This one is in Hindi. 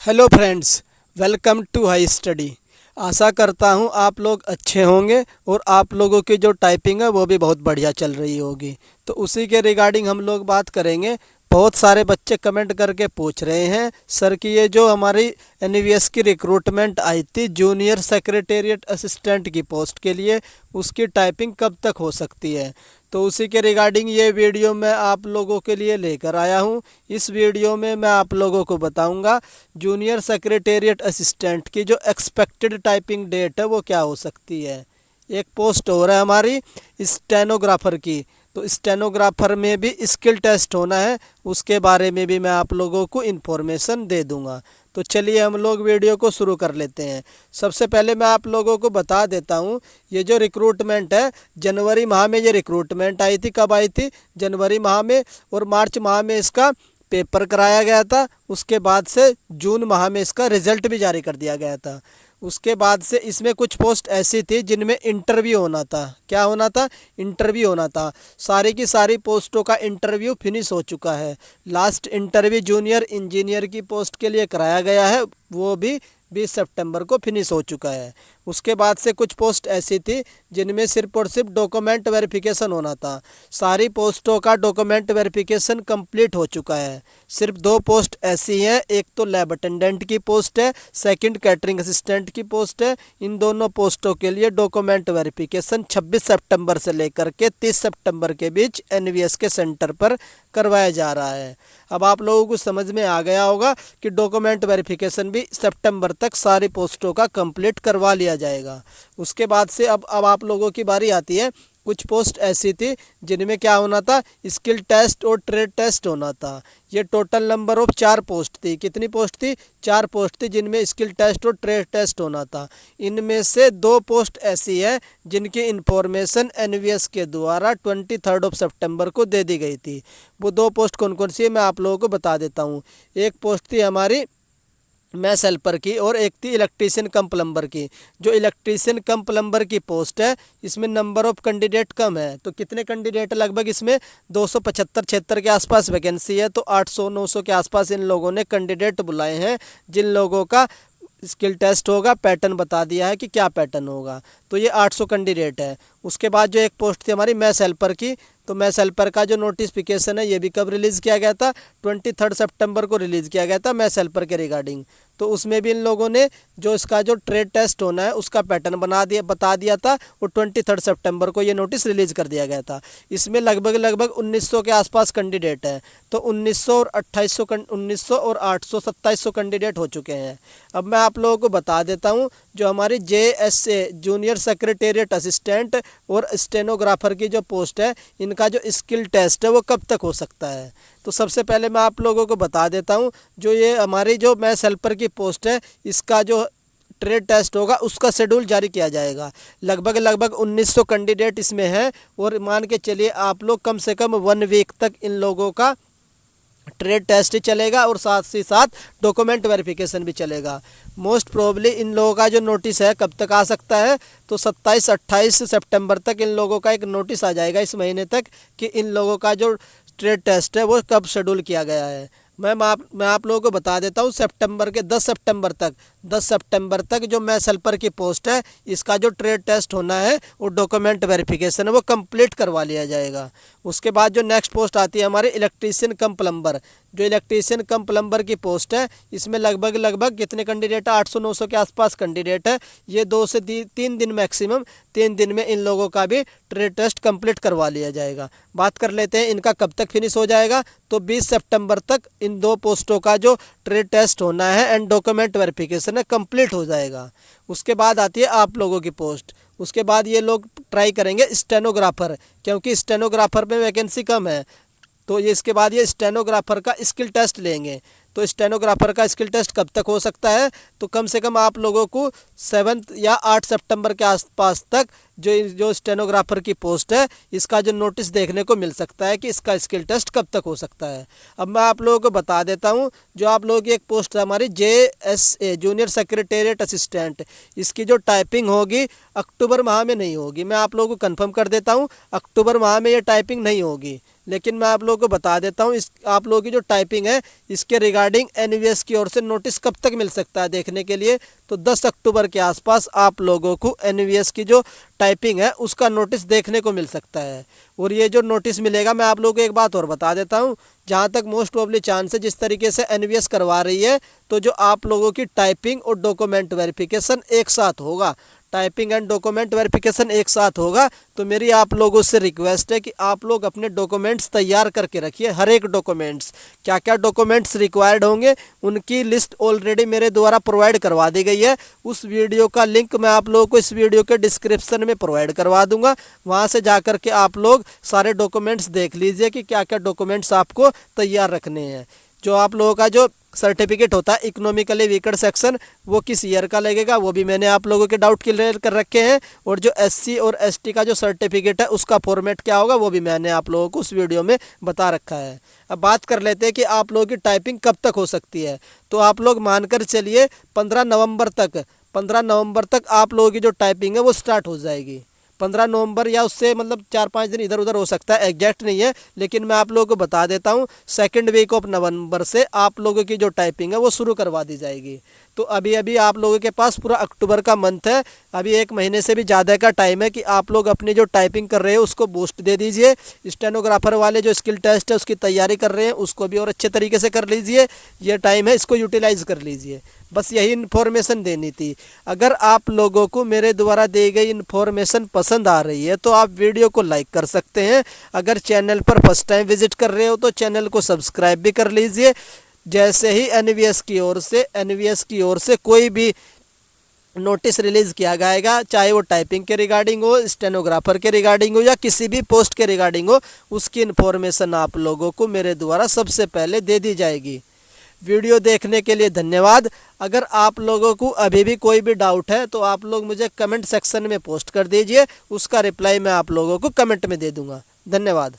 Hello friends, welcome to high study. आशा करता हूँ आप लोग अच्छे होंगे और आप लोगों की जो टाइपिंग है वो भी बहुत बढ़िया चल रही होगी। तो उसी के रिगार्डिंग हम लोग बात करेंगे। बहुत सारे बच्चे कमेंट करके पूछ रहे हैं सर कि ये जो हमारी एनवीएस की रिक्रूटमेंट आई थी जूनियर सेक्रेटेरिएट असिस्टेंट की पोस्ट के लिए, उसकी टाइपिंग कब तक हो सकती है। तो उसी के रिगार्डिंग ये वीडियो मैं आप लोगों के लिए लेकर आया हूँ। इस वीडियो में मैं आप लोगों को बताऊंगा जूनियर सेक्रेटेरिएट असिस्टेंट की जो एक्सपेक्टेड टाइपिंग डेट है वो क्या हो सकती है। एक पोस्ट हो रहा है हमारी स्टेनोग्राफर की, तो स्टेनोग्राफर में भी स्किल टेस्ट होना है, उसके बारे में भी मैं आप लोगों को इन्फॉर्मेशन दे दूंगा। तो चलिए हम लोग वीडियो को शुरू कर लेते हैं। सबसे पहले मैं आप लोगों को बता देता हूँ ये जो रिक्रूटमेंट है जनवरी माह में ये रिक्रूटमेंट आई थी। कब आई थी? जनवरी माह में, और मार्च माह में इसका पेपर कराया गया था। उसके बाद से जून माह में इसका रिजल्ट भी जारी कर दिया गया था। उसके बाद से इसमें कुछ पोस्ट ऐसी थी जिनमें इंटरव्यू होना था। क्या होना था? इंटरव्यू होना था। सारी की सारी पोस्टों का इंटरव्यू फिनिश हो चुका है। लास्ट इंटरव्यू जूनियर इंजीनियर की पोस्ट के लिए कराया गया है, वो भी 20 सितंबर को फिनिश हो चुका है। उसके बाद से कुछ पोस्ट ऐसी थी जिनमें सिर्फ और सिर्फ डॉक्यूमेंट वेरिफिकेशन होना था। सारी पोस्टों का डॉक्यूमेंट वेरिफिकेशन कंप्लीट हो चुका है। सिर्फ दो पोस्ट ऐसी हैं, एक तो लैब अटेंडेंट की पोस्ट है, सेकंड कैटरिंग असिस्टेंट की पोस्ट है। इन दोनों पोस्टों के लिए डॉक्यूमेंट वेरिफिकेशन 26 सितंबर से लेकर के 30 सितंबर के बीच एनवीएस के सेंटर पर करवाया जा रहा है। अब आप लोगों को समझ में आ गया होगा कि डॉक्यूमेंट वेरिफिकेशन भी सितंबर तक सारी पोस्टों का कंप्लीट करवा लिया जाएगा। उसके बाद से अब आप लोगों की बारी आती है। कुछ पोस्ट ऐसी थी जिनमें क्या होना था? स्किल टेस्ट और ट्रेड टेस्ट होना था। ये टोटल नंबर ऑफ 4 पोस्ट थी। कितनी पोस्ट थी? 4 पोस्ट थी जिनमें स्किल टेस्ट और ट्रेड टेस्ट होना था। इनमें से 2 पोस्ट ऐसी है जिनकी इंफॉर्मेशन एनवीएस के द्वारा 23 सितंबर को दे दी गई थी। वो 2 पोस्ट कौन कौन सी है मैं आप लोगों को बता देता हूँ। एक पोस्ट थी हमारी मैथ हेल्पर की और एक थी इलेक्ट्रीशियन कम प्लम्बर की। जो इलेक्ट्रीशियन कम प्लम्बर की पोस्ट है इसमें नंबर ऑफ कैंडिडेट कम है। तो कितने कैंडिडेट? लगभग इसमें 275-76 के आसपास वैकेंसी है। तो 800-900 के आसपास इन लोगों ने कैंडिडेट बुलाए हैं जिन लोगों का स्किल टेस्ट होगा। पैटर्न बता दिया है कि क्या पैटर्न होगा। तो ये 800 कैंडिडेट है। उसके बाद जो एक पोस्ट थी हमारी मैथ हेल्पर की, तो मैथ हेल्पर का जो नोटिफिकेशन है ये भी कब रिलीज़ किया गया था? 23 सितंबर को रिलीज़ किया गया था मैथ हेल्पर के रिगार्डिंग। तो उसमें भी इन लोगों ने जो इसका जो ट्रेड टेस्ट होना है उसका पैटर्न बता दिया था, और 23 सितंबर को ये नोटिस रिलीज़ कर दिया गया था। इसमें लगभग 1900 के आसपास कैंडिडेट हैं। तो 1900 और 2800 1900 और 800 2700 कैंडिडेट हो चुके हैं। अब मैं आप लोगों को बता देता हूँ जो हमारी JSA जूनियर सेक्रेटेरिएट असिस्टेंट और स्टेनोग्राफर की जो पोस्ट है इनका जो स्किल टेस्ट है वो कब तक हो सकता है। तो सबसे पहले मैं आप लोगों को बता देता हूँ जो ये हमारी जो मैथ हेल्पर की पोस्ट है इसका जो ट्रेड टेस्ट होगा उसका शेड्यूल जारी किया जाएगा। लगभग 1900 कैंडिडेट इसमें हैं, और मान के चलिए आप लोग कम से कम 1 वीक तक इन लोगों का ट्रेड टेस्ट ही चलेगा और साथ ही साथ डॉक्यूमेंट वेरिफिकेशन भी चलेगा। मोस्ट प्रोबेबली इन लोगों का जो नोटिस है कब तक आ सकता है? तो 27-28 सितंबर तक इन लोगों का एक नोटिस आ जाएगा इस महीने तक कि इन लोगों का जो ट्रेड टेस्ट है वो कब शेड्यूल किया गया है। मैं आप लोगों को बता देता हूँ सितंबर के 10 सितंबर तक जो मैथ हेल्पर की पोस्ट है इसका जो ट्रेड टेस्ट होना है और डॉक्यूमेंट वेरिफिकेशन है वो कंप्लीट करवा लिया जाएगा। उसके बाद जो नेक्स्ट पोस्ट आती है हमारे इलेक्ट्रीशियन कम प्लम्बर। जो इलेक्ट्रीशियन कम प्लम्बर की पोस्ट है इसमें लगभग कितने कैंडिडेट है? 800-900 के आसपास कैंडिडेट है। ये 2 से 3 दिन मैक्सिमम 3 दिन में इन लोगों का भी ट्रेड टेस्ट कंप्लीट करवा लिया जाएगा। बात कर लेते हैं इनका कब तक फिनिश हो जाएगा। तो 20 सितंबर तक इन 2 पोस्टों का जो ट्रेड टेस्ट होना है एंड डॉक्यूमेंट वेरिफिकेशन है कंप्लीट हो जाएगा। उसके बाद आती है आप लोगों की पोस्ट। उसके बाद ये लोग ट्राई करेंगे स्टेनोग्राफर, क्योंकि स्टेनोग्राफर में वैकेंसी कम है। तो ये इसके बाद ये स्टेनोग्राफर का स्किल टेस्ट लेंगे। तो स्टेनोग्राफर का स्किल टेस्ट कब तक हो सकता है? तो कम से कम आप लोगों को 7 या 8 सितंबर के आसपास तक जो स्टेनोग्राफर की पोस्ट है इसका जो नोटिस देखने को मिल सकता है कि इसका स्किल टेस्ट कब तक हो सकता है। अब मैं आप लोगों को बता देता हूं जो आप लोगों की एक पोस्ट है हमारी JSA जूनियर सेक्रेटेरिएट असिस्टेंट, इसकी जो टाइपिंग होगी अक्टूबर माह में नहीं होगी। मैं आप लोगों को कंफर्म कर देता हूं अक्टूबर माह में ये टाइपिंग नहीं होगी। लेकिन मैं आप लोगों को बता देता हूँ, इस आप लोगों की जो टाइपिंग है इसके रिगार्डिंग एनवीएस की ओर से नोटिस कब तक मिल सकता है देखने के लिए, तो 10 अक्टूबर के आसपास आप लोगों को एनवीएस की जो टाइपिंग है उसका नोटिस देखने को मिल सकता है। और ये जो नोटिस मिलेगा, मैं आप लोगों को एक बात और बता देता हूँ, जहाँ तक मोस्ट प्रोबेबली चांस है, जिस तरीके से एनवीएस करवा रही है, तो जो आप लोगों की टाइपिंग और डॉक्यूमेंट वेरिफिकेशन एक साथ होगा, टाइपिंग एंड डॉक्यूमेंट वेरिफिकेशन एक साथ होगा। तो मेरी आप लोगों से रिक्वेस्ट है कि आप लोग अपने डॉक्यूमेंट्स तैयार करके रखिए। हर एक डॉक्यूमेंट्स, क्या क्या डॉक्यूमेंट्स रिक्वायर्ड होंगे उनकी लिस्ट ऑलरेडी मेरे द्वारा प्रोवाइड करवा दी गई है। उस वीडियो का लिंक मैं आप लोगों को इस वीडियो के डिस्क्रिप्शन में प्रोवाइड करवा दूंगा, वहाँ से जा कर के आप लोग सारे डॉक्यूमेंट्स देख लीजिए कि क्या क्या डॉक्यूमेंट्स आपको तैयार रखने हैं। जो आप लोगों का जो सर्टिफिकेट होता है इकोनॉमिकली वीकर सेक्शन, वो किस ईयर का लगेगा वो भी मैंने आप लोगों के डाउट क्लियर कर रखे हैं। और जो एससी और एसटी का जो सर्टिफिकेट है उसका फॉर्मेट क्या होगा वो भी मैंने आप लोगों को उस वीडियो में बता रखा है। अब बात कर लेते हैं कि आप लोगों की टाइपिंग कब तक हो सकती है। तो आप लोग मानकर चलिए 15 नवंबर तक आप लोगों की जो टाइपिंग है वो स्टार्ट हो जाएगी। 15 नवंबर या उससे मतलब 4-5 दिन इधर उधर हो सकता है, एग्जैक्ट नहीं है, लेकिन मैं आप लोगों को बता देता हूँ सेकंड वीक ऑफ नवंबर से आप लोगों की जो टाइपिंग है वो शुरू करवा दी जाएगी। तो अभी आप लोगों के पास पूरा अक्टूबर का मंथ है, अभी 1 महीने से भी ज़्यादा का टाइम है कि आप लोग अपनी जो टाइपिंग कर रहे हैं उसको बूस्ट दे दीजिए। स्टेनोग्राफर वाले जो स्किल टेस्ट है उसकी तैयारी कर रहे हैं उसको भी और अच्छे तरीके से कर लीजिए। ये टाइम है, इसको यूटिलाइज़ कर लीजिए। बस यही इन्फॉर्मेशन देनी थी। अगर आप लोगों को मेरे द्वारा दी गई इन्फॉर्मेशन पसंद आ रही है तो आप वीडियो को लाइक कर सकते हैं। अगर चैनल पर फर्स्ट टाइम विजिट कर रहे हो तो चैनल को सब्सक्राइब भी कर लीजिए। जैसे ही एनवीएस की ओर से कोई भी नोटिस रिलीज़ किया जाएगा, चाहे वो टाइपिंग के रिगार्डिंग हो, स्टेनोग्राफर के रिगार्डिंग हो या किसी भी पोस्ट के रिगार्डिंग हो, उसकी इन्फॉर्मेशन आप लोगों को मेरे द्वारा सबसे पहले दे दी जाएगी। वीडियो देखने के लिए धन्यवाद। अगर आप लोगों को अभी भी कोई भी डाउट है तो आप लोग मुझे कमेंट सेक्शन में पोस्ट कर दीजिए, उसका रिप्लाई मैं आप लोगों को कमेंट में दे दूंगा। धन्यवाद।